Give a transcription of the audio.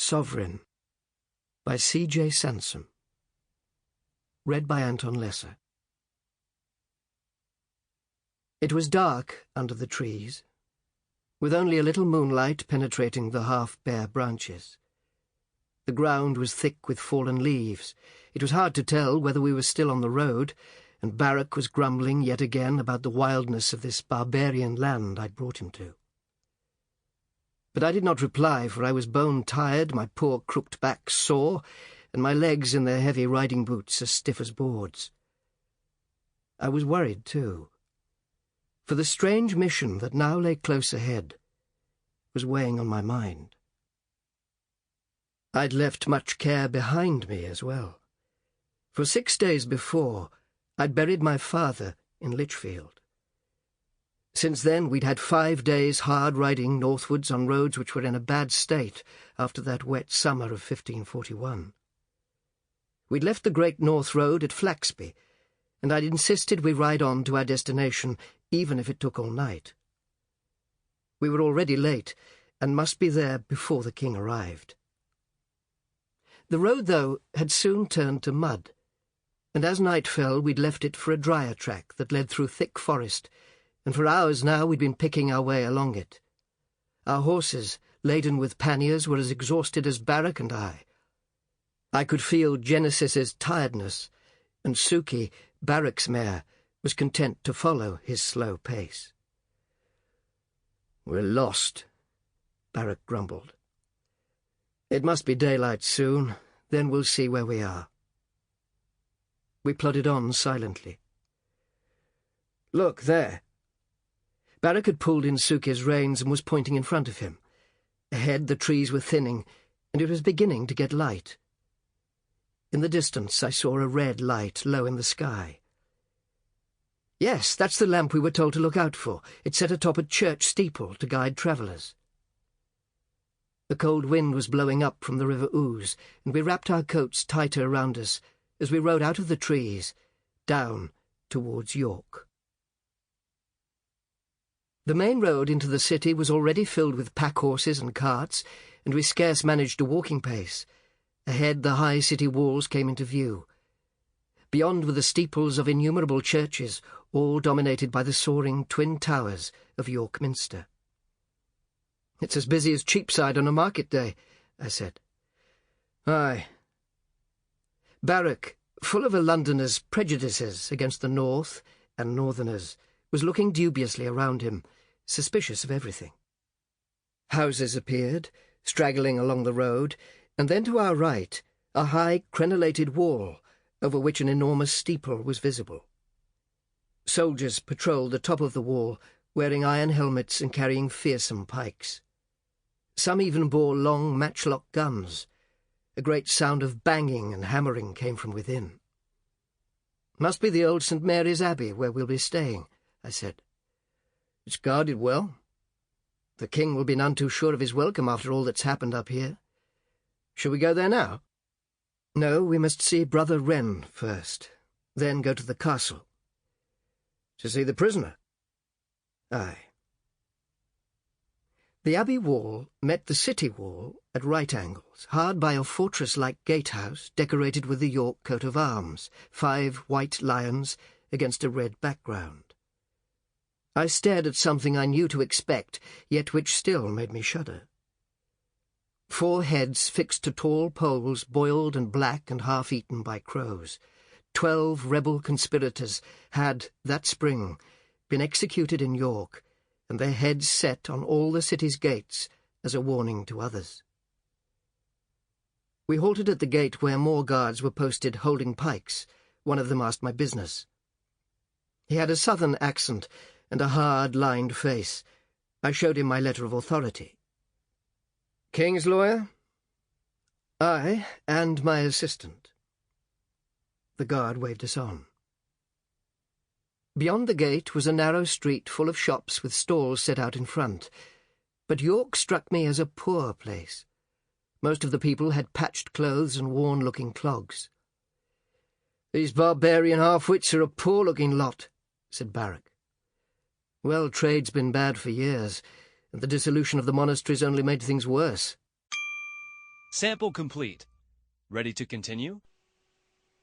Sovereign by C.J. Sansom. Read by Anton. It was dark under the trees, with only a little moonlight penetrating the half-bare branches. The ground was thick with fallen leaves. It was hard to tell whether we were still on the road, and Barak was grumbling yet again about the wildness of this barbarian land I'd brought him to. But I did not reply, for I was bone-tired, my poor crooked back sore, and my legs in their heavy riding boots as stiff as boards. I was worried, too, for the strange mission that now lay close ahead was weighing on my mind. I'd left much care behind me as well, for 6 days before I'd buried my father in Lichfield. Since then we'd had 5 days hard riding northwards on roads which were in a bad state after that wet summer of 1541. We'd left the Great North Road at Flaxby, and I'd insisted we ride on to our destination, even if it took all night. We were already late, and must be there before the king arrived. The road, though, had soon turned to mud, and as night fell we'd left it for a drier track that led through thick forest, and for hours now we'd been picking our way along it. Our horses, laden with panniers, were as exhausted as Barak and I. I could feel Genesis's tiredness, and Suki, Barak's mare, was content to follow his slow pace. "We're lost," Barak grumbled. "It must be daylight soon, then we'll see where we are." We plodded on silently. "Look, there." Barak had pulled in Suki's reins and was pointing in front of him. Ahead the trees were thinning, and it was beginning to get light. In the distance I saw a red light low in the sky. "Yes, that's the lamp we were told to look out for. It's set atop a church steeple to guide travellers." The cold wind was blowing up from the River Ouse, and we wrapped our coats tighter around us as we rode out of the trees, down towards York. The main road into the city was already filled with pack-horses and carts, and we scarce managed a walking pace. Ahead the high city walls came into view. Beyond were the steeples of innumerable churches, all dominated by the soaring twin towers of York Minster. "It's as busy as Cheapside on a market day," I said. "Aye." Barak, full of a Londoner's prejudices against the north and northerners, was looking dubiously around him, suspicious of everything. Houses appeared, straggling along the road, and then to our right a high crenellated wall, over which an enormous steeple was visible. Soldiers patrolled the top of the wall, wearing iron helmets and carrying fearsome pikes. Some even bore long matchlock guns. A great sound of banging and hammering came from within. "Must be the old St. Mary's Abbey where we'll be staying," I said. "It's guarded well. The king will be none too sure of his welcome after all that's happened up here. Shall we go there now?" "No, we must see Brother Wren first, then go to the castle." "To see the prisoner?" "Aye." The abbey wall met the city wall at right angles, hard by a fortress-like gatehouse decorated with the York coat of arms, 5 white lions against a red background. I stared at something I knew to expect, yet which still made me shudder. 4 heads fixed to tall poles, boiled and black and half-eaten by crows. 12 rebel conspirators had, that spring, been executed in York, and their heads set on all the city's gates as a warning to others. We halted at the gate where more guards were posted holding pikes. One of them asked my business. He had a southern accent and a hard, lined face. I showed him my letter of authority. "King's lawyer?" "Aye, and my assistant." The guard waved us on. Beyond the gate was a narrow street full of shops with stalls set out in front, but York struck me as a poor place. Most of the people had patched clothes and worn-looking clogs. "These barbarian half-wits are a poor-looking lot," said Barak. "Well, trade's been bad for years, and the dissolution of the monasteries only made things worse." Sample complete. Ready to continue?